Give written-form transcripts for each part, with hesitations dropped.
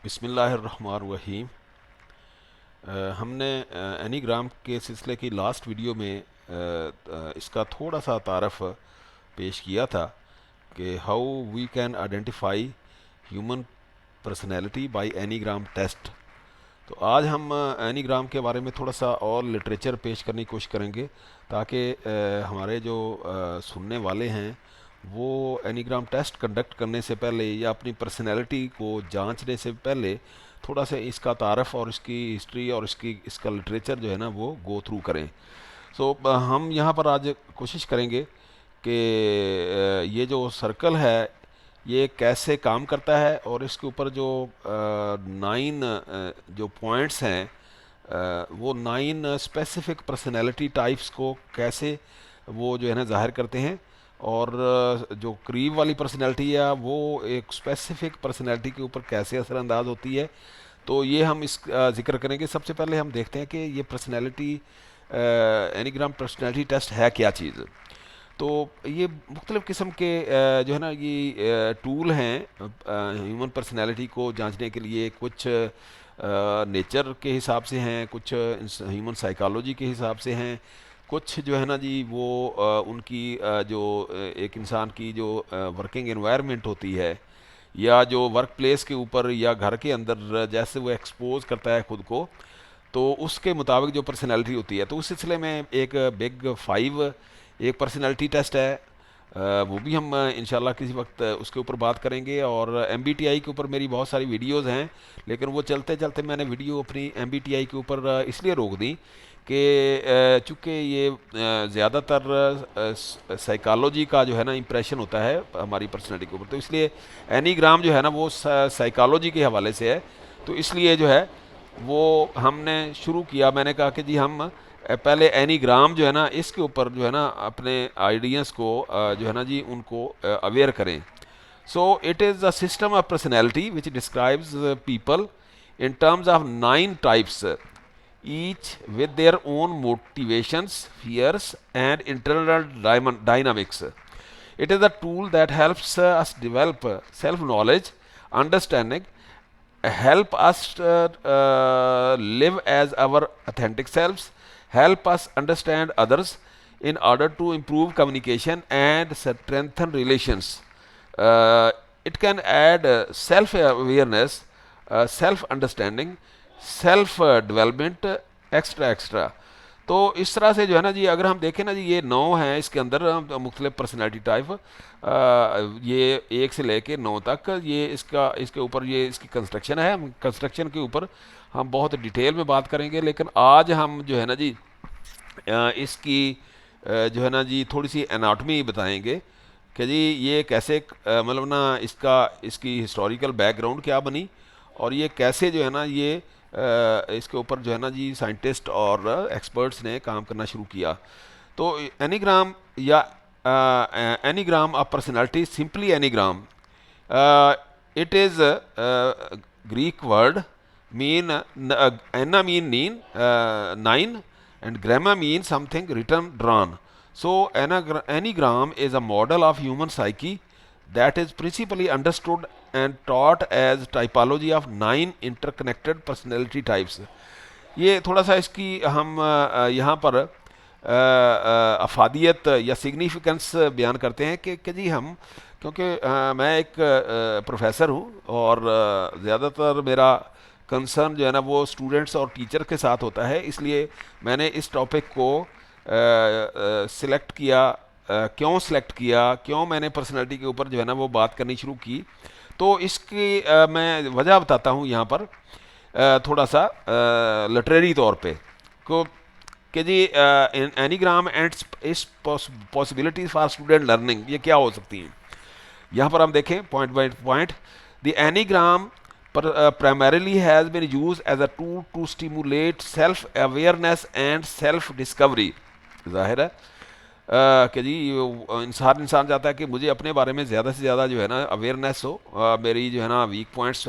बिस्मिल्लाहिर्रहमानिर्रहीम। हमने एनीग्राम के सिलसिले की लास्ट वीडियो में इसका थोड़ा सा तारफ़ पेश किया था कि how we can identify human personality by enneagram test. तो आज हम एनीग्राम के बारे में थोड़ा सा और लिटरेचर पेश करने की कोशिश करेंगे ताकि हमारे जो सुनने वाले हैं वो एनीग्राम टेस्ट कंडक्ट करने से पहले या अपनी पर्सनैलिटी को जांचने से पहले थोड़ा सा इसका तारफ़ और इसकी हिस्ट्री और इसका लिटरेचर जो है ना वो गो थ्रू करें। हम यहाँ पर आज कोशिश करेंगे कि ये जो सर्कल है ये कैसे काम करता है और इसके ऊपर जो 9 जो पॉइंट्स हैं, वो 9 स्पेसिफिक पर्सनैलिटी टाइप्स को कैसे वो जो है ना ज़ाहिर करते हैं। और जो करीब वाली पर्सनैलिटी है वो एक स्पेसिफिक पर्सनैलिटी के ऊपर कैसे असरअंदाज होती है, तो ये हम इस जिक्र करेंगे। सबसे पहले हम देखते हैं कि ये पर्सनैलिटी एनीग्राम पर्सनैलिटी टेस्ट है क्या चीज़। तो ये मुख्तलिफ़ किस्म के जो है ना ये टूल हैं ह्यूमन पर्सनैलिटी को जांचने के लिए। कुछ नेचर के हिसाब से हैं, कुछ ह्यूमन साइकोलॉजी के हिसाब से हैं, कुछ जो है ना जी वो उनकी जो एक इंसान की जो वर्किंग एनवायरनमेंट होती है या जो वर्क प्लेस के ऊपर या घर के अंदर जैसे वो एक्सपोज करता है खुद को, तो उसके मुताबिक जो पर्सनैलिटी होती है। तो उस सिलसिले में एक बिग 5 एक पर्सनैलिटी टेस्ट है, वो भी हम इंशाल्लाह किसी वक्त उसके ऊपर बात करेंगे। और MBTI के ऊपर मेरी बहुत सारी वीडियोस हैं, लेकिन वो चलते चलते मैंने वीडियो अपनी MBTI के ऊपर इसलिए रोक दी कि चूँकि ये ज़्यादातर साइकोलॉजी का जो है ना इम्प्रेशन होता है हमारी पर्सनैलिटी के ऊपर, तो इसलिए एनीग्राम जो है ना वो साइकोलॉजी के हवाले से है। तो इसलिए जो है वो हमने शुरू किया, मैंने कहा कि जी हम पहले एनीग्राम जो है ना इसके ऊपर जो है ना अपने आइडियाज़ को जो है ना जी उनको अवेयर करें। So it is a system of personality which describes people in terms of 9 types, each with their own motivations, fears, and internal dynamics. It is a tool that helps us develop self knowledge, understanding, help us live as our authentic selves, help us understand others in order to improve communication and strengthen relations. It can add self awareness, self understanding, self development, extra extra. तो इस तरह से जो है ना जी अगर हम देखें ना जी ये 9 हैं इसके अंदर मुख्तलिफ पर्सनैलिटी टाइप, ये 1 से लेके 9 तक ये इसके ऊपर ये इसकी कंस्ट्रक्शन है। हम कंस्ट्रक्शन के ऊपर हम बहुत डिटेल में बात करेंगे, लेकिन आज हम जो है ना जी इसकी जो है ना जी थोड़ी सी एनाटमी बताएंगे कि जी ये कैसे मतलब ना इसकी हिस्टोरिकल बैकग्राउंड क्या बनी और ये कैसे जो है ना ये इसके ऊपर जो है ना जी साइंटिस्ट और एक्सपर्ट्स ने काम करना शुरू किया। तो एनीग्राम या enneagram of personality, simply enneagram, it is Greek word, mean ennea mean nine 9 and gramma means something written drawn. So anagram is a model of human psyche that is principally understood and taught as typology of 9 interconnected personality types. ये थोड़ा सा इसकी हम यहाँ पर अफादियत या significance बयान करते हैं कि जी हम, क्योंकि मैं एक प्रोफेसर हूँ और ज़्यादातर मेरा कंसर्न जो है ना वो स्टूडेंट्स और टीचर के साथ होता है, इसलिए मैंने इस टॉपिक को सिलेक्ट किया। क्यों सिलेक्ट किया, क्यों मैंने पर्सनैलिटी के ऊपर जो है ना वो बात करनी शुरू की, तो इसकी मैं वजह बताता हूँ यहाँ पर थोड़ा सा लिटरेरी तौर पे को कि जी एनीग्राम एंड इस पॉसिबिलिटीज फॉर स्टूडेंट लर्निंग ये क्या हो सकती हैं। यहाँ पर हम देखें point by point. The enneagram primarily has been used as a tool to stimulate self awareness and self discovery. जाहिर है कि जी इंसान चाहता है कि मुझे अपने बारे में ज़्यादा से ज़्यादा जो है ना अवेयरनेस हो, मेरी जो है ना वीक पॉइंट्स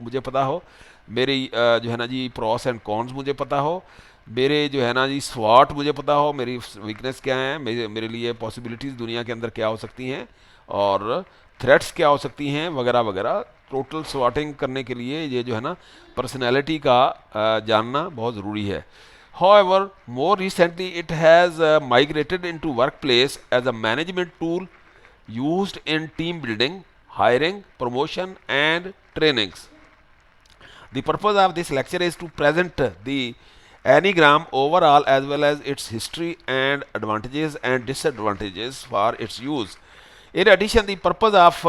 मुझे पता हो, मेरी जो है ना जी प्रॉस एंड कॉन्स मुझे पता हो, मेरे जो है ना जी स्वाट मुझे पता हो, मेरी वीकनेस क्या है, मेरे लिए पॉसिबिलिटीज़ दुनिया के अंदर क्या हो सकती हैं, और थ्रेट्स क्या हो सकती हैं वगैरह वगैरह। टोटल स्वॉटिंग करने के लिए ये जो है ना पर्सनैलिटी का जानना बहुत ज़रूरी है। However, more recently it has migrated into workplace as a management tool used in team building, hiring, promotion, and trainings. The purpose of this lecture is to present the Enneagram overall as well as its history and advantages and disadvantages for its use. In addition, the purpose of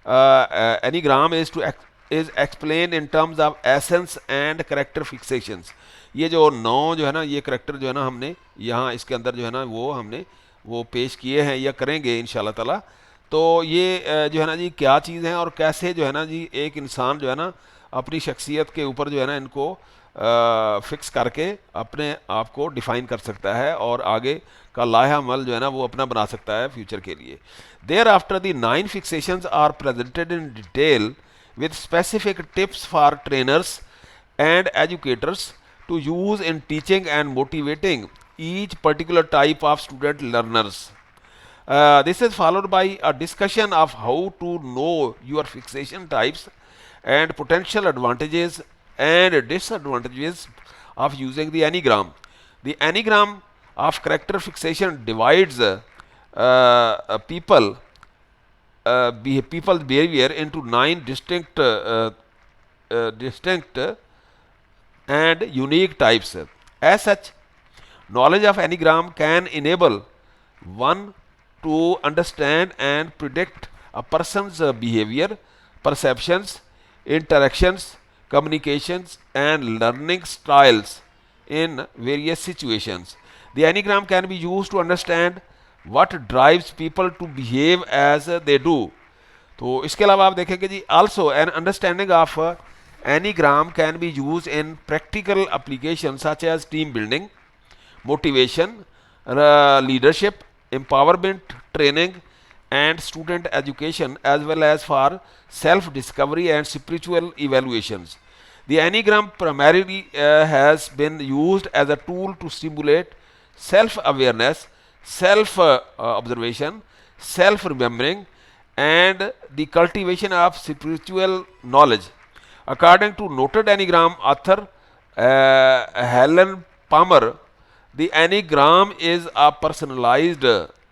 Enneagram is to is explained in terms of essence and character fixations. ये जो नौ जो है ना ये character जो है ना हमने यहाँ इसके अंदर जो है ना वो हमने वो पेश किए हैं या करेंगे इंशाल्लाह ताला। तो ये जो है ना जी क्या चीज़ है और कैसे जो है ना जी एक इंसान जो है ना अपनी शख्सियत के ऊपर जो है ना इनको फिक्स करके अपने आप को डिफाइन कर सकता है और आगे का लाहा अमल जो है ना वो अपना बना सकता है फ्यूचर के लिए। Thereafter the 9 fixations are presented in detail with specific tips for trainers and educators to use in teaching and motivating each particular type of student learners. This is followed by a discussion of how to know your fixation types and potential advantages and disadvantages of using the Enneagram. The Enneagram of character fixation divides people's behavior into 9 distinct and unique types. As such, knowledge of Enneagram can enable one to understand and predict a person's behavior, perceptions, interactions, communications, and learning styles in various situations. The Enneagram can be used to understand what drives people to behave as they do. तो इसके अलावा आप देखेंगे जी also an understanding of Enneagram can be used in practical applications such as team building, motivation, leadership, empowerment, training, and student education, as well as for self-discovery and spiritual evaluations. The Enneagram primarily has been used as a tool to stimulate self-awareness, self-observation, self-remembering, and the cultivation of spiritual knowledge. According to noted Enneagram author Helen Palmer, the Enneagram is a personalized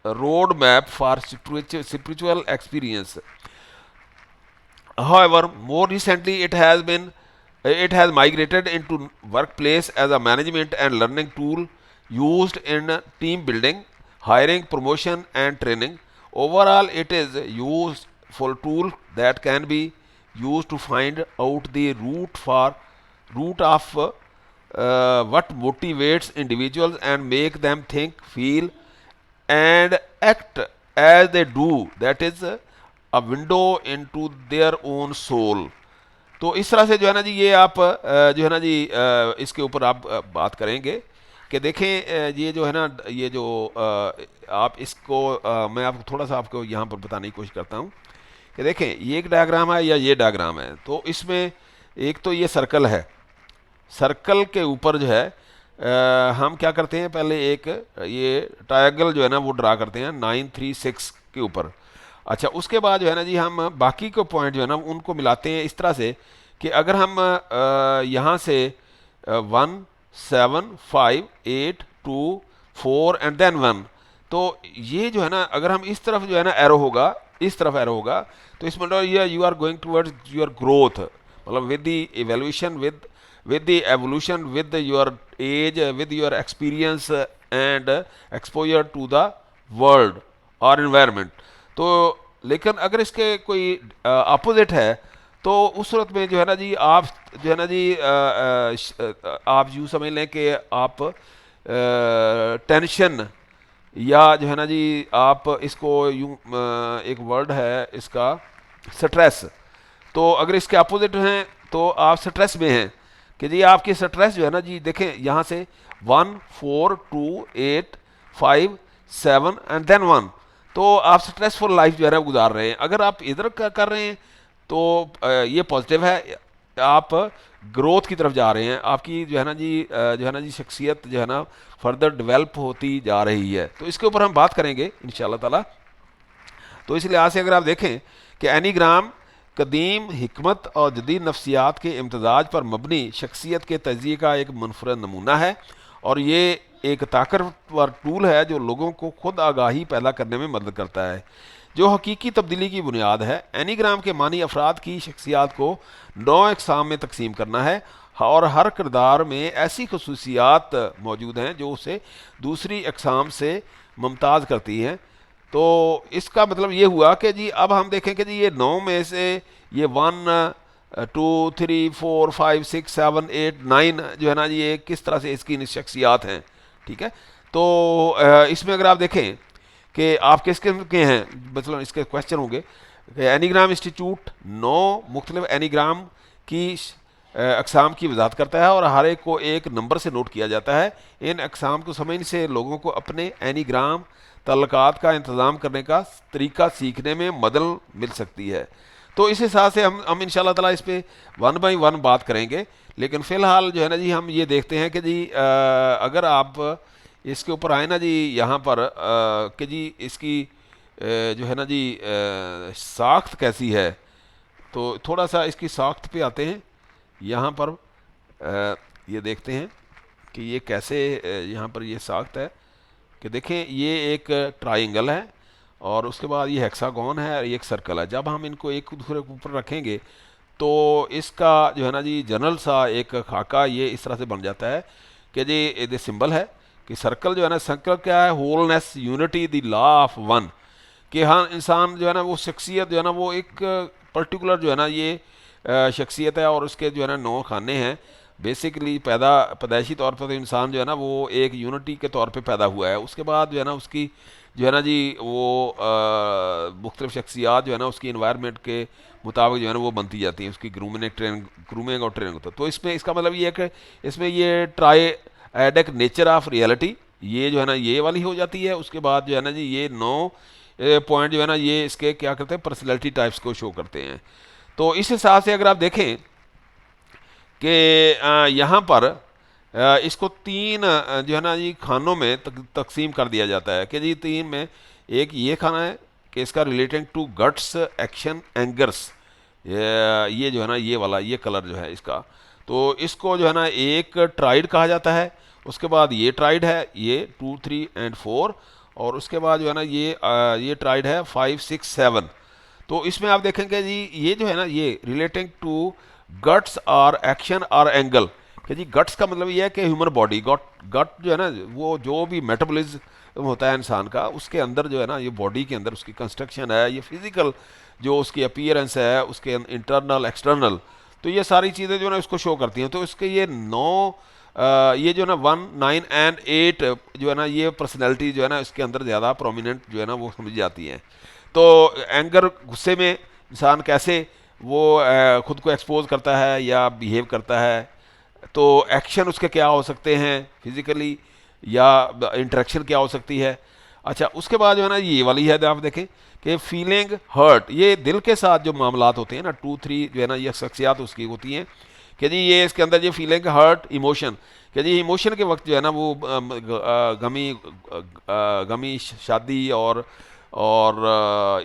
roadmap for spiritual experience. However, more recently it has migrated into workplace as a management and learning tool used in team building, hiring, promotion, and training. Overall, it is a useful tool that can be used to find out the root of what motivates individuals and make them think, feel, and act as they do. That is a window into their own soul. तो इस तरह से जो है ना जी ये आप जो है ना जी इसके ऊपर आप बात करेंगे कि देखें ये जो है ना ये जो आप इसको मैं आपको थोड़ा सा आपको यहाँ पर बताने की कोशिश करता हूँ कि देखें ये एक डायग्राम है या ये डायग्राम है। तो इसमें एक तो ये सर्कल है, सर्कल के ऊपर जो है हम क्या करते हैं पहले एक ये ट्रायंगल जो है ना वो ड्रा करते हैं 9, 3, 6 के ऊपर। अच्छा उसके बाद जो है ना जी हम बाकी के पॉइंट जो है ना उनको मिलाते हैं इस तरह से कि अगर हम यहाँ से 1, 7, 5, 8, 2, 4 एंड देन 1, तो ये जो है ना अगर हम इस तरफ जो है ना एरो होगा, इस तरफ एरो होगा, तो इसमें ये you are going towards your growth, मतलब with the evolution, with the evolution, with your age, with your experience and exposure to the world और इन्वायरमेंट। तो लेकिन अगर इसके कोई अपोजिट है तो उस सूरत में जो है ना जी आप जो है ना जी आप यूँ समझ लें कि आप टेंशन या जो है ना जी आप इसको यूँ एक वर्ड है इसका स्ट्रेस, तो अगर इसके अपोजिट हैं तो आप स्ट्रेस में हैं कि जी आपकी स्ट्रेस जो है ना जी देखें यहाँ से 1, 4, 2, 8, 5, 7 एंड देन 1, तो आप स्ट्रेसफुल लाइफ जो है ना गुजार रहे हैं। अगर आप इधर कर रहे हैं तो ये पॉजिटिव है, आप ग्रोथ की तरफ जा रहे हैं, आपकी जो है ना जी शख्सियत जो है ना फर्दर डेवलप होती जा रही है। तो इसके ऊपर हम बात करेंगे इंशाल्लाह ताला। तो इस लिहाज से अगर आप देखें कि एनीग्राम कदीम हिकमत और जदीद नफ्सियात के इम्तजाज पर मबनी शख्सियत के तजिए का एक मुनफरद नमूना है, और ये एक ताकतवर टूल है जो लोगों को खुद आगाही पैदा करने में मदद करता है, जो हकीकी तब्दीली की बुनियाद है। एनीग्राम के मानी अफराद की शख्सियात को 9 अक़साम में तकसीम करना है, और हर किरदार में ऐसी खसूसियात मौजूद हैं जो उसे दूसरी अक़साम से मुमताज़ करती हैं। तो इसका मतलब ये हुआ कि जी अब हम देखें कि जी ये 9 में से ये 1 2 3 4 5 6 7 8 9 जो है ना जी, ये किस तरह से इसकी शख्सियात हैं। ठीक है, तो इसमें अगर आप देखें कि आप किस किस्म के हैं, मतलब इसके क्वेश्चन होंगे कि एनीग्राम इंस्टीट्यूट 9 मुख्तलिफ एनीग्राम की अक़साम की वजाहत करता है और हर एक को एक नंबर से नोट किया जाता है। इन अक़साम को समझने से लोगों को अपने एनीग्राम तल्लुकात का इंतज़ाम करने का तरीका सीखने में मदद मिल सकती है। तो इस हिसाब से हम इंशाल्लाह ताला इस पर 1 बाई 1 बात करेंगे, लेकिन फ़िलहाल जो है ना जी हम ये देखते हैं कि जी अगर आप इसके ऊपर आए ना जी यहाँ पर कि जी इसकी जो है ना जी साख्त कैसी है, तो थोड़ा सा इसकी साख्त पे आते हैं। यहाँ पर ये देखते हैं कि ये कैसे यहाँ पर ये साख्त है कि देखें ये एक ट्राइंगल है और उसके बाद ये हेक्सागोन है और ये एक सर्कल है। जब हम इनको एक दूसरे के ऊपर रखेंगे तो इसका जो है ना जी जनरल सा एक खाका ये इस तरह से बन जाता है कि जी ये सिंबल है कि सर्कल जो है ना, सर्कल क्या है, wholeness, unity, the law of one, कि हाँ इंसान जो है ना वो शख्सियत जो है ना वो एक पर्टिकुलर जो है ना ये शख्सियत है और उसके जो है ना 9 खाने हैं। बेसिकली पैदाइशी तौर पर तो इंसान जो है ना वो एक यूनिटी के तौर पे पैदा हुआ है। उसके बाद जो है ना उसकी जो है ना जी वो मुख्तलिफ शख्सियात जो है ना उसकी इन्वायरमेंट के मुताबिक जो है ना वो बनती जाती हैं, उसकी ग्रूमिंग और ट्रेनिंग होता है। तो इसमें इसका मतलब ये है कि इसमें ये ट्राइएडिक नेचर ऑफ रियलिटी ये जो है ना ये वाली हो जाती है। उसके बाद जो है ना जी ये 9 पॉइंट जो है ना ये इसके क्या करते हैं, पर्सनैलिटी टाइप्स को शो करते हैं। तो इस हिसाब से अगर आप देखें कि यहाँ पर इसको 3 जो है ना जी खानों में तकसीम कर दिया जाता है कि जी 3 में एक ये खाना है कि इसका relating to guts, action, angers, ये जो है ना ये वाला ये कलर जो है इसका, तो इसको जो है ना एक ट्राइड कहा जाता है। उसके बाद ये ट्राइड है, ये 2 3 एंड 4, और उसके बाद जो है ना ये ट्राइड है 5 6 7। तो इसमें आप देखेंगे जी ये जो है ना ये रिलेटिंग टू गट्स और एक्शन और एंगल, कि जी गट्स का मतलब ये है कि ह्यूमन बॉडी, गट जो है ना वो जो भी मेटाबॉलिज्म होता है इंसान का, उसके अंदर जो है ना ये बॉडी के अंदर उसकी कंस्ट्रक्शन है, ये फिजिकल जो उसकी अपीयरेंस है, उसके इंटरनल एक्सटर्नल, तो ये सारी चीज़ें जो है ना उसको शो करती हैं। तो इसके ये 9 ये जो है ना 1 9 एंड 8 जो है ना ये पर्सनैलिटी जो है ना इसके अंदर ज़्यादा प्रोमिनेंट जो है ना वो समझ जाती हैं। तो एंगर, गुस्से में इंसान कैसे वो खुद को एक्सपोज करता है या बिहेव करता है, तो एक्शन उसके क्या हो सकते हैं फिजिकली, या इंटरेक्शन क्या हो सकती है। अच्छा, उसके बाद जो है ना ये वाली है, आप देखें कि फीलिंग हर्ट, ये दिल के साथ जो मामलात होते हैं ना 2 3 जो है ना ये शख्सियात उसकी होती हैं कि जी ये इसके अंदर ये फीलिंग हर्ट इमोशन, कि जी इमोशन के वक्त जो है ना वो गमी शादी और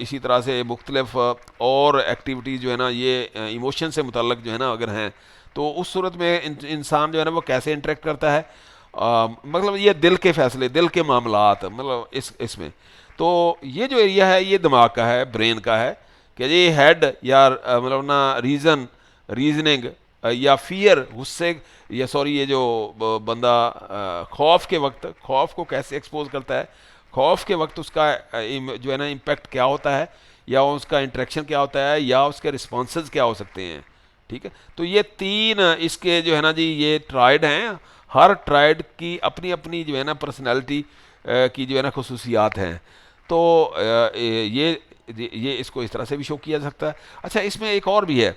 इसी तरह से मुख्तलिफ और एक्टिविटीज़ जो है ना ये इमोशन से मुतल्लक जो है ना अगर हैं, तो उस सूरत में इंसान जो है ना वो कैसे इंटरेक्ट करता है, मतलब ये दिल के फैसले, दिल के मामलात, मतलब इसमें तो ये जो एरिया है ये दिमाग का है, ब्रेन का है, कि ये हेड या मतलब ना रीजनिंग या फियर, गुस्से या सॉरी ये जो बंदा खौफ के वक्त खौफ को कैसे एक्सपोज करता है, खौफ के वक्त उसका जो है ना इम्पेक्ट क्या होता है, या उसका इंटरेक्शन क्या होता है, या उसके रिस्पॉन्सेज क्या हो सकते हैं। ठीक है, तो ये 3 इसके जो है ना जी ये ट्राइड हैं। हर ट्राइड की अपनी अपनी जो है ना पर्सनैलिटी की जो है ना खसूसियात हैं। तो ये इसको इस तरह से भी शो किया जा सकता है। अच्छा, इसमें एक और भी है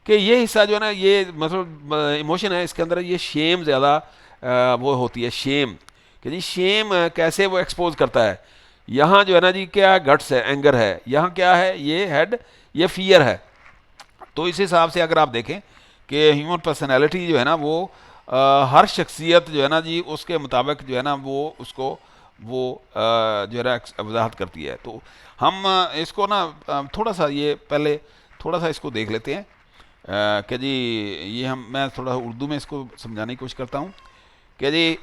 कि ये हिस्सा जो है ना ये मतलब इमोशन है, इसके अंदर ये शेम ज़्यादा वो होती है, शेम, कि जी शेम कैसे वो एक्सपोज करता है। यहाँ जो है ना जी क्या गट्स है, एंगर है, यहाँ क्या है, ये हेड, ये फियर है। तो इस हिसाब से अगर आप देखें कि ह्यूमन पर्सनैलिटी जो है ना वो हर शख्सियत जो है ना जी उसके मुताबिक जो है ना वो उसको वो जो है ना वजाहत करती है। तो हम इसको ना थोड़ा सा ये पहले थोड़ा सा इसको देख लेते हैं कि जी ये मैं थोड़ा उर्दू में इसको समझाने की कोशिश करता हूँ कि जी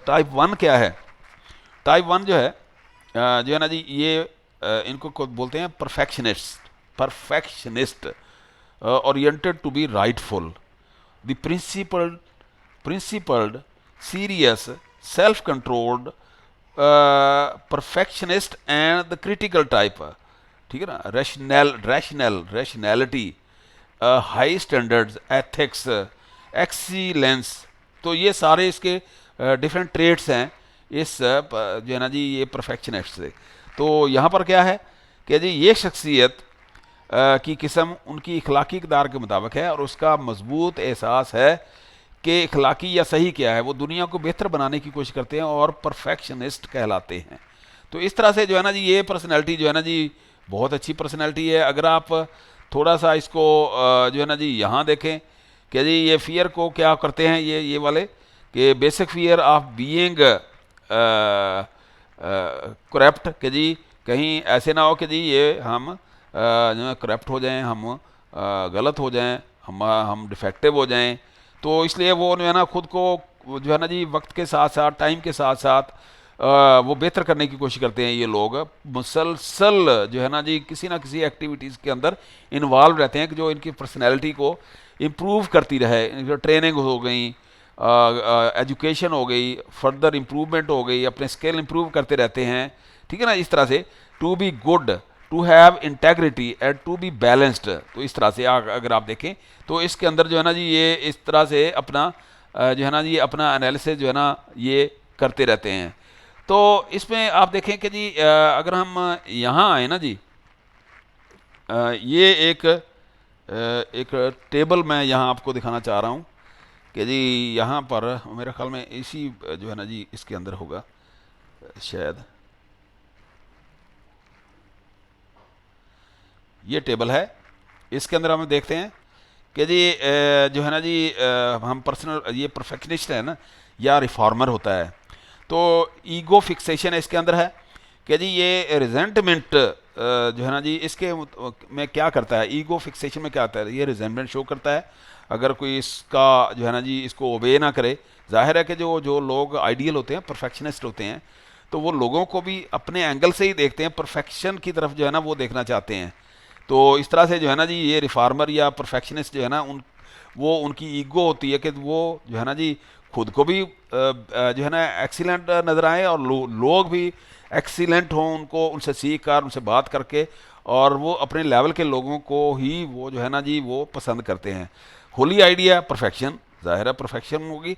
टाइप वन क्या है। टाइप वन जो है जो है ना जी ये इनको बोलते हैं perfectionist. Perfectionist oriented to be rightful, the principled, serious, self controlled, perfectionist and the critical type. ठीक है ना। Rationality, high standards, ethics, excellence. तो ये सारे इसके डिफरेंट ट्रेड्स हैं इस जो है ना जी ये परफेक्शनिस्ट से। तो यहाँ पर क्या है कि जी ये शख्सियत की किस्म उनकी इखलाकी इक़दार के मुताबिक है और उसका मजबूत एहसास है कि इखलाकी या सही क्या है। वो दुनिया को बेहतर बनाने की कोशिश करते हैं और परफेक्शनिस्ट कहलाते हैं। तो इस तरह से जो है ना जी ये पर्सनैलिटी जो है ना जी बहुत अच्छी पर्सनैलिटी है। अगर आप थोड़ा सा इसको जो है ना जी यहाँ देखें कि जी ये फियर को क्या करते हैं ये वाले कि basic fear of being corrupt, कि जी कहीं ऐसे ना हो कि जी ये हम जो है करप्ट हो जाएं, हम गलत हो जाएं, हम डिफेक्टिव हो जाएं। तो इसलिए वो जो है ना खुद को जो है ना जी वक्त के साथ साथ टाइम के साथ साथ वो बेहतर करने की कोशिश करते हैं। ये लोग मुसलसल जो है ना जी किसी ना किसी एक्टिविटीज़ के अंदर इन्वॉल्व रहते हैं कि जो इनकी पर्सनैलिटी को इम्प्रूव करती रहे। ट्रेनिंग हो गई, एजुकेशन हो गई, फर्दर इम्प्रूवमेंट हो गई, अपने स्किल इम्प्रूव करते रहते हैं। ठीक है ना। इस तरह से to be good, to have integrity and to be balanced. तो इस तरह से अगर आप देखें तो इसके अंदर जो है ना जी ये इस तरह से अपना जो है ना जी अपना एनालिसिस जो है ना ये करते रहते हैं। तो इसमें आप देखें कि जी अगर हम यहाँ आए ना जी ये एक टेबल मैं यहाँ आपको दिखाना चाह रहा हूँ कि जी यहाँ पर मेरे ख्याल में इसी जो है ना जी इसके अंदर होगा शायद। ये टेबल है, इसके अंदर हम देखते हैं कि जी जो है ना जी हम पर्सनल ये परफेक्शनिस्ट है ना या रिफॉर्मर होता है। तो ईगो फिक्सेशन इसके अंदर है कि जी ये रिजेंटमेंट जो है ना जी इसके में क्या करता है। ईगो फिक्सेशन में क्या आता है, ये रिजेंटमेंट शो करता है अगर कोई इसका जो है ना जी इसको ओबे ना करे। जाहिर है कि जो जो लोग आइडियल होते हैं, परफेक्शनिस्ट होते हैं, तो वो लोगों को भी अपने एंगल से ही देखते हैं, परफेक्शन की तरफ जो है ना वो देखना चाहते हैं। तो इस तरह से जो है ना जी ये रिफार्मर या परफेक्शनिस्ट जो है ना वो उनकी ईगो होती है कि वो जो है ना जी खुद को भी जो है ना एक्सीलेंट नज़र आए और लोग भी एक्सीलेंट हों, उनको उनसे सीख कर उनसे बात करके, और वो अपने लेवल के लोगों को ही वो जो है ना जी वो पसंद करते हैं। होली आइडिया परफेक्शन, ज़ाहिर है परफेक्शन होगी।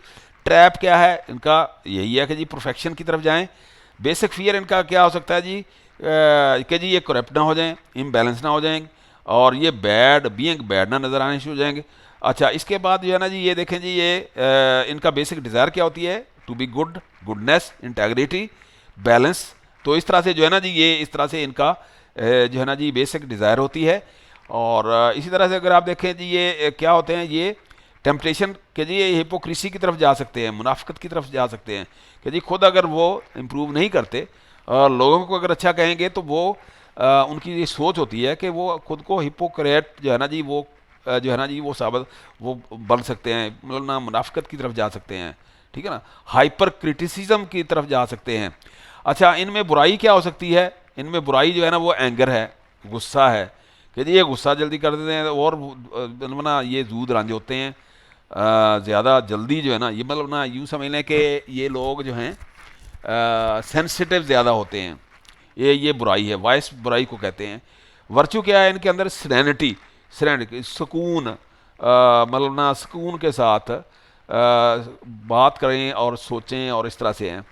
ट्रैप क्या है इनका, यही है कि जी परफेक्शन की तरफ जाएं। बेसिक फियर इनका क्या हो सकता है जी कि जी ये करप्ट ना हो जाएं, इम्बैलेंस ना हो जाएंगे, और ये बीइंग बैड ना नज़र आने शुरू हो जाएंगे। अच्छा, इसके बाद जो है ना जी ये देखें जी ये इनका बेसिक डिज़ायर क्या होती है, to be good, goodness, integrity, balance. तो इस तरह से जो है ना जी ये इस तरह से इनका जो है ना जी बेसिक डिज़ायर होती है। और इसी तरह से अगर आप देखें जी ये क्या होते हैं, ये टेम्पटेशन के जी ये हिपोक्रेसी की तरफ जा सकते हैं, मुनाफिकत की तरफ जा सकते हैं कि जी खुद अगर वो इम्प्रूव नहीं करते और लोगों को अगर अच्छा कहेंगे तो वो उनकी ये सोच होती है कि वो खुद को हिपोक्रेट जो है ना जी वो जो है ना जी वो साबित वो बन सकते हैं, मतलब ना मुनाफिकत की तरफ जा सकते हैं। ठीक है ना। हाइपर क्रिटिसिज्म की तरफ जा सकते हैं। अच्छा, इनमें बुराई क्या हो सकती है, इनमें बुराई जो है ना वो एंगर है, गुस्सा है कि जी ये गुस्सा जल्दी कर देते हैं और मतलब ना ये जूद रांझे होते हैं ज़्यादा जल्दी जो है ना, ये मतलब ना यूँ समझ लें कि ये लोग जो हैं सेंसिटिव ज़्यादा होते हैं। ये बुराई है, वाइस बुराई को कहते हैं। वर्चू क्या है इनके अंदर, सरेनिटी, सुकून, मतलब ना सुकून के साथ बात करें और सोचें और इस तरह से हैं।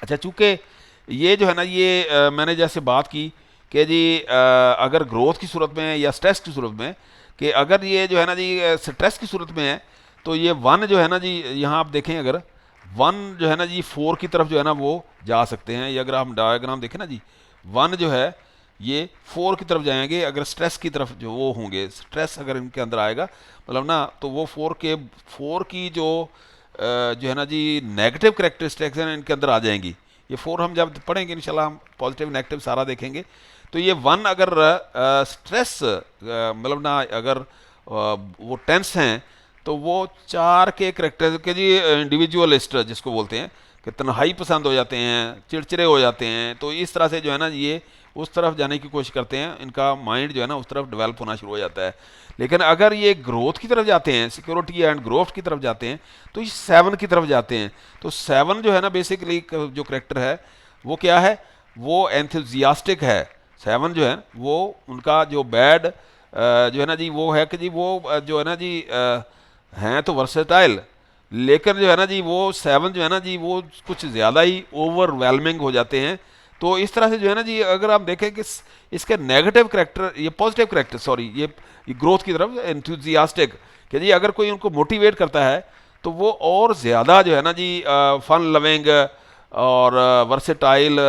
अच्छा, चूँकि ये जो है ना ये मैंने जैसे बात की कि जी अगर ग्रोथ की सूरत में या स्ट्रेस की सूरत में, कि अगर ये जो है ना जी स्ट्रेस की सूरत में है तो ये वन जो है ना जी यहाँ आप देखें अगर वन जो है ना जी 4 की तरफ जो है ना वो जा सकते हैं। ये अगर आप डायग्राम देखें ना जी, वन जो है ये 4 की तरफ जाएंगे अगर स्ट्रेस की तरफ जो वो होंगे, स्ट्रेस अगर इनके अंदर आएगा मतलब ना, तो वो 4 की जो है ना जी नेगेटिव करेक्टरिस्टिक्स हैं इनके अंदर आ जाएंगी। ये 4 हम जब पढ़ेंगे इंशाल्लाह हम पॉजिटिव नेगेटिव सारा देखेंगे। तो ये 1 अगर स्ट्रेस मतलब ना अगर वो टेंस हैं तो वो 4 के करेक्टर के जी इंडिविजुअलिस्ट जिसको बोलते हैं कि तन्हाई पसंद हो जाते हैं, चिड़चिड़े हो जाते हैं, तो इस तरह से जो है ना ये उस तरफ जाने की कोशिश करते हैं, इनका माइंड जो है ना उस तरफ डेवलप होना शुरू हो जाता है। लेकिन अगर ये ग्रोथ की तरफ जाते हैं, सिक्योरिटी एंड ग्रोथ की तरफ जाते हैं, तो ये 7 की तरफ जाते हैं। तो 7 जो है ना बेसिकली जो करेक्टर है वो क्या है, वो एंथुजियास्टिक है। 7 जो है वो उनका जो बैड जो है ना जी वो है कि जी वो जो है ना जी हैं तो वर्सेटाइल, लेकिन जो है ना जी वो 7 जो है ना जी वो कुछ ज़्यादा ही ओवरवेलमिंग हो जाते हैं। तो इस तरह से जो है ना जी अगर आप देखें कि इसके नेगेटिव करेक्टर, ये पॉजिटिव करेक्टर सॉरी, ये ग्रोथ की तरफ एंथुजियास्टिक कि जी अगर कोई उनको मोटिवेट करता है तो वो और ज़्यादा जो है ना जी फन लविंग और वर्सेटाइल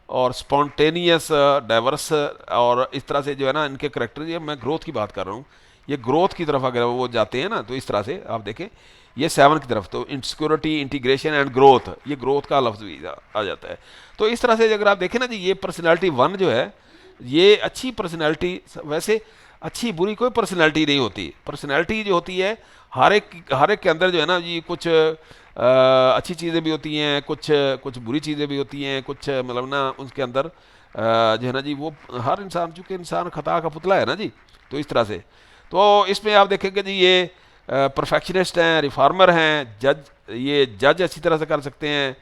और स्पॉन्टेनियस डाइवर्स और इस तरह से जो है ना इनके करेक्टर, ये मैं ग्रोथ की बात कर रहा हूँ, ये ग्रोथ की तरफ अगर वो जाते हैं ना तो इस तरह से आप देखें ये 7 की तरफ। तो सिक्योरिटी, इंटीग्रेशन एंड ग्रोथ, ये ग्रोथ का लफ्ज भी आ जाता है। तो इस तरह से अगर आप देखें ना जी ये पर्सनैलिटी 1 जो है ये अच्छी पर्सनैलिटी, वैसे अच्छी बुरी कोई पर्सनैलिटी नहीं होती। पर्सनैलिटी जो होती है हर एक के अंदर जो है ना जी कुछ अच्छी चीज़ें भी होती हैं, कुछ बुरी चीज़ें भी होती हैं, कुछ मतलब ना उसके अंदर जो है ना जी वो हर इंसान, चूँकि इंसान खता का पुतला है ना जी, तो इस तरह से। तो इसमें आप देखेंगे जी ये परफेक्शनिस्ट हैं, रिफॉर्मर हैं, ये जज अच्छी तरह से कर सकते हैं,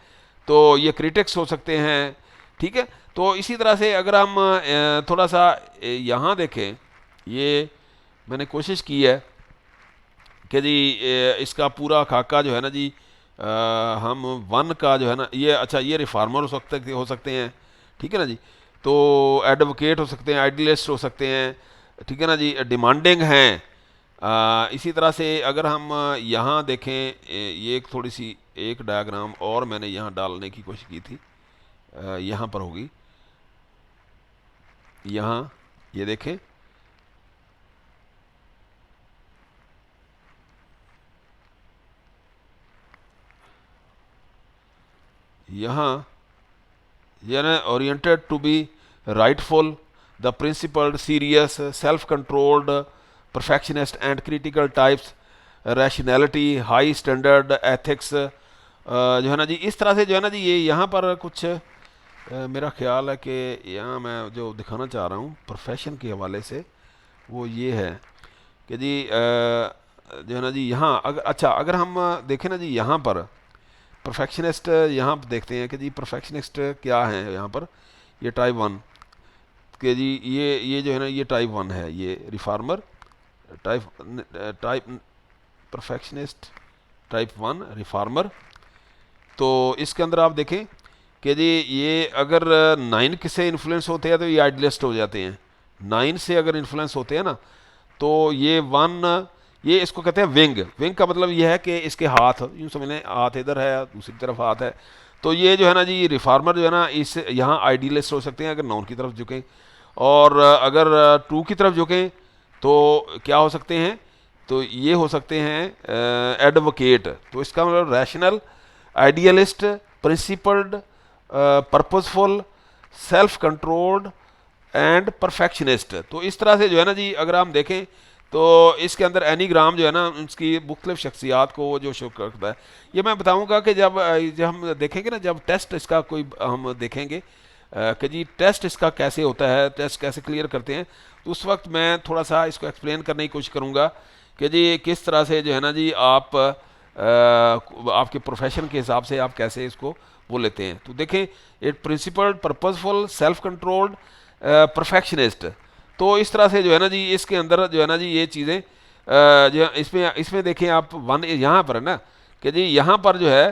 तो ये क्रिटिक्स हो सकते हैं, ठीक है। तो इसी तरह से अगर हम थोड़ा सा यहाँ देखें, ये मैंने कोशिश की है कि जी इसका पूरा खाका जो है ना जी हम 1 का जो है ना ये अच्छा ये रिफार्मर हो सकते हैं, ठीक है ना जी। तो एडवोकेट हो सकते हैं, आइडियलिस्ट हो सकते हैं, ठीक है ना जी, डिमांडिंग हैं। इसी तरह से अगर हम यहाँ देखें, ये एक थोड़ी सी एक डायग्राम और मैंने यहाँ डालने की कोशिश की थी, यहाँ पर होगी, यहाँ ये देखें, यहाँ यानी oriented to be rightful, the principled, serious, self controlled, perfectionist and critical types, rationality, high standard, ethics, जो है ना जी इस तरह से जो है ना जी ये यहाँ पर कुछ मेरा ख्याल है कि यहाँ मैं जो दिखाना चाह रहा हूँ प्रोफेशन के हवाले से वो ये है कि जी जो है ना जी यहाँ अगर अच्छा अगर हम देखें ना जी यहाँ पर परफेक्शनिस्ट, यहाँ पर देखते हैं कि जी परफेक्शनिस्ट क्या है यहाँ पर, ये टाइप 1 कि जी ये जो है ना ये टाइप 1 है, ये reformer type perfectionist type 1 reformer. तो इसके अंदर आप देखें कि जी ये अगर 9 से इन्फ्लुएंस होते हैं तो ये आइडियलिस्ट हो जाते हैं। 9 से अगर इन्फ्लुएंस होते हैं ना तो ये 1, ये इसको कहते हैं विंग। विंग का मतलब ये है कि इसके हाथ यूँ समझ लें, हाथ इधर है दूसरी तरफ हाथ है। तो ये जो है ना जी रिफॉर्मर जो है ना इस यहाँ आइडियलिस्ट हो सकते हैं अगर 9 की तरफ झुकें, और अगर 2 की तरफ झुकें तो क्या हो सकते हैं, तो ये हो सकते हैं एडवोकेट। तो इसका मतलब rational, idealist, principled, purposeful, self controlled and perfectionist. तो इस तरह से जो है ना जी अगर हम देखें तो इसके अंदर एनीग्राम जो है ना उसकी मुख्तलिफ शख्सियात को जो शो करता है। ये मैं बताऊंगा कि जब हम देखेंगे ना, जब टेस्ट इसका कोई हम देखेंगे कि जी टेस्ट इसका कैसे होता है, टेस्ट कैसे क्लियर करते हैं, तो उस वक्त मैं थोड़ा सा इसको एक्सप्लेन करने की कोशिश करूँगा कि जी किस तरह से जो है ना जी आप आपके प्रोफेशन के हिसाब से आप कैसे इसको वो लेते हैं। तो देखें it principled, purposeful, self controlled, perfectionist. तो इस तरह से जो है ना जी इसके अंदर जो है ना जी ये चीज़ें जो इसमें देखें आप 1 यहाँ पर है ना कि जी यहाँ पर जो है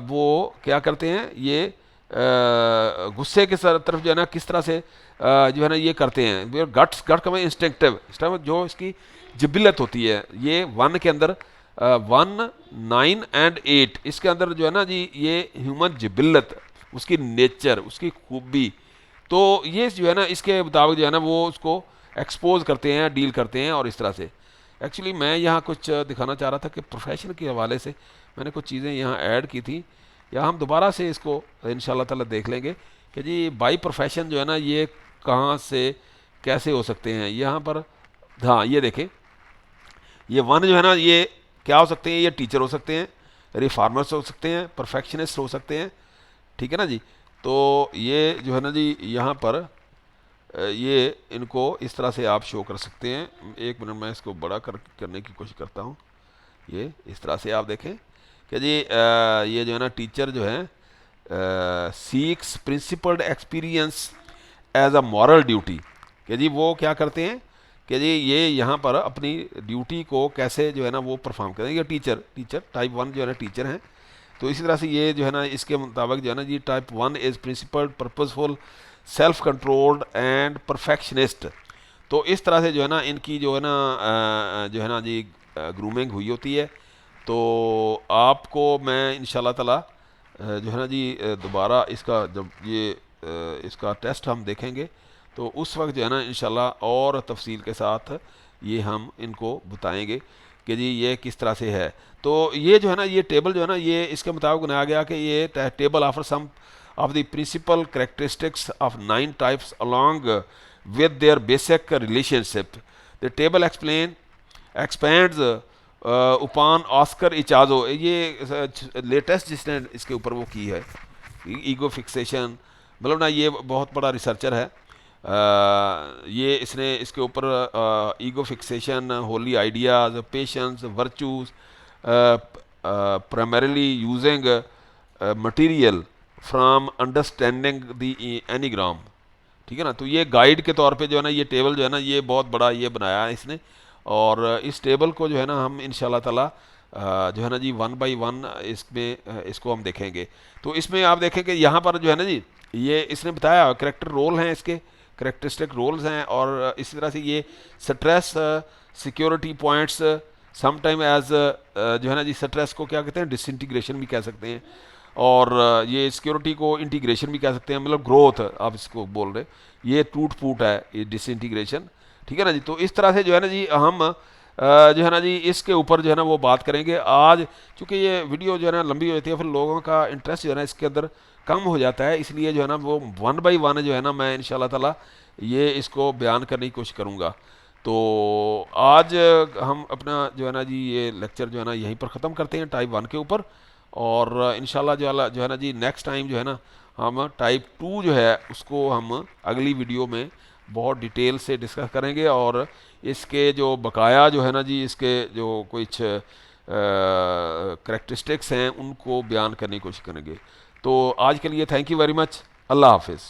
वो क्या करते हैं, ये गुस्से के तरफ जो है ना किस तरह से जो है ना ये करते हैं, गट का मतलब इंस्टिंक्टिव, जो इसकी जिबिलत होती है, ये 1 के अंदर 1, 9 एंड 8 इसके अंदर जो है ना जी ये ह्यूमन जिबिलत, उसकी नेचर, उसकी खूबी, तो ये जो है ना इसके मुताबिक जो है ना वो उसको एक्सपोज करते हैं, डील करते हैं। और इस तरह से एक्चुअली मैं यहाँ कुछ दिखाना चाह रहा था कि प्रोफेशन के हवाले से मैंने कुछ चीज़ें यहाँ ऐड की थी, या हम दोबारा से इसको इंशाल्लाह ताला देख लेंगे कि जी बाई प्रोफेशन जो है ना ये कहाँ से कैसे हो सकते हैं। यहाँ पर हाँ ये देखें, ये वन जो है ना ये क्या हो सकते हैं, ये टीचर हो सकते हैं, रिफार्मर्स हो सकते हैं, परफेक्शनिस्ट हो सकते हैं, ठीक है ना जी। तो ये जो है ना जी यहाँ पर ये इनको इस तरह से आप शो कर सकते हैं। एक मिनट मैं इसको बड़ा करने की कोशिश करता हूँ। ये इस तरह से आप देखें कि जी ये जो है ना टीचर जो है seeks principled experience as a moral duty, कि जी वो क्या करते हैं कि जी ये यहाँ पर अपनी ड्यूटी को कैसे जो है ना वो परफॉर्म करें। ये टीचर टाइप वन जो है ना टीचर हैं। तो इसी तरह से ये जो है ना इसके मुताबिक जो है ना जी type one is principled purposeful self controlled and perfectionist. तो इस तरह से जो है ना इनकी जो है ना जो है ना जी ग्रूमिंग हुई होती है। तो आपको मैं इंशाल्लाह ताला जो है ना जी दोबारा इसका जब ये इसका टेस्ट हम देखेंगे तो उस वक्त जो है ना इंशाल्लाह और तफसील के साथ ये हम इनको बताएंगे कि जी ये किस तरह से है। तो ये जो है ना ये टेबल जो है ना ये इसके मुताबिक बनाया गया कि ये table offer some of the principal characteristics of 9 types along with their basic relationship. The table expands upon Oscar Ichazo, ये लेटेस्ट जिसने इसके ऊपर वो की है ईगो फिक्सेशन, मतलब ना ये बहुत बड़ा रिसर्चर है। ये इसने इसके ऊपर ego fixation, Holi ideas, patience, virtues, primarily using material from understanding the enneagram, ठीक है ना। तो ये गाइड के तौर पे जो है ना ये टेबल जो है ना ये बहुत बड़ा ये बनाया है इसने। और इस टेबल को जो है ना हम इंशाल्लाह ताला जो है ना जी वन बाई वन इसमें इसको हम देखेंगे। तो इसमें आप देखें कि यहाँ पर जो है ना जी ये इसने बताया करेक्टर रोल हैं, इसके करेक्टरिस्टिक रोल्स हैं। और इसी तरह से ये stress security points sometime as जो है ना जी स्ट्रेस को क्या कहते हैं, डिसइंटीग्रेशन भी कह सकते हैं। और ये सिक्योरिटी को इंटीग्रेशन भी कह सकते हैं, मतलब ग्रोथ आप इसको बोल रहे, ये टूट फूट है ये डिसइंटीग्रेशन, ठीक है ना जी। तो इस तरह से जो है ना जी हम जो है ना जी इसके ऊपर जो है ना वो बात करेंगे आज। चूँकि ये वीडियो जो है ना लंबी हो जाती है फिर लोगों का इंटरेस्ट जो है ना इसके अंदर कम हो जाता है, इसलिए जो है ना वो वन बाई वन जो है ना मैं इंशाल्लाह ताला ये इसको बयान करने की कोशिश करूँगा। तो आज हम अपना जो है ना जी ये लेक्चर जो है ना यहीं पर ख़त्म करते हैं टाइप वन के ऊपर। और इंशाल्लाह जो है ना जी नेक्स्ट टाइम जो है ना हम टाइप टू जो है उसको हम अगली वीडियो में बहुत डिटेल से डिस्कस करेंगे और इसके जो बकाया जो है ना जी इसके जो कुछ करैक्टरिस्टिक्स हैं उनको बयान करने की कोशिश करेंगे। तो आज के लिए थैंक यू वेरी मच। अल्लाह हाफिज़।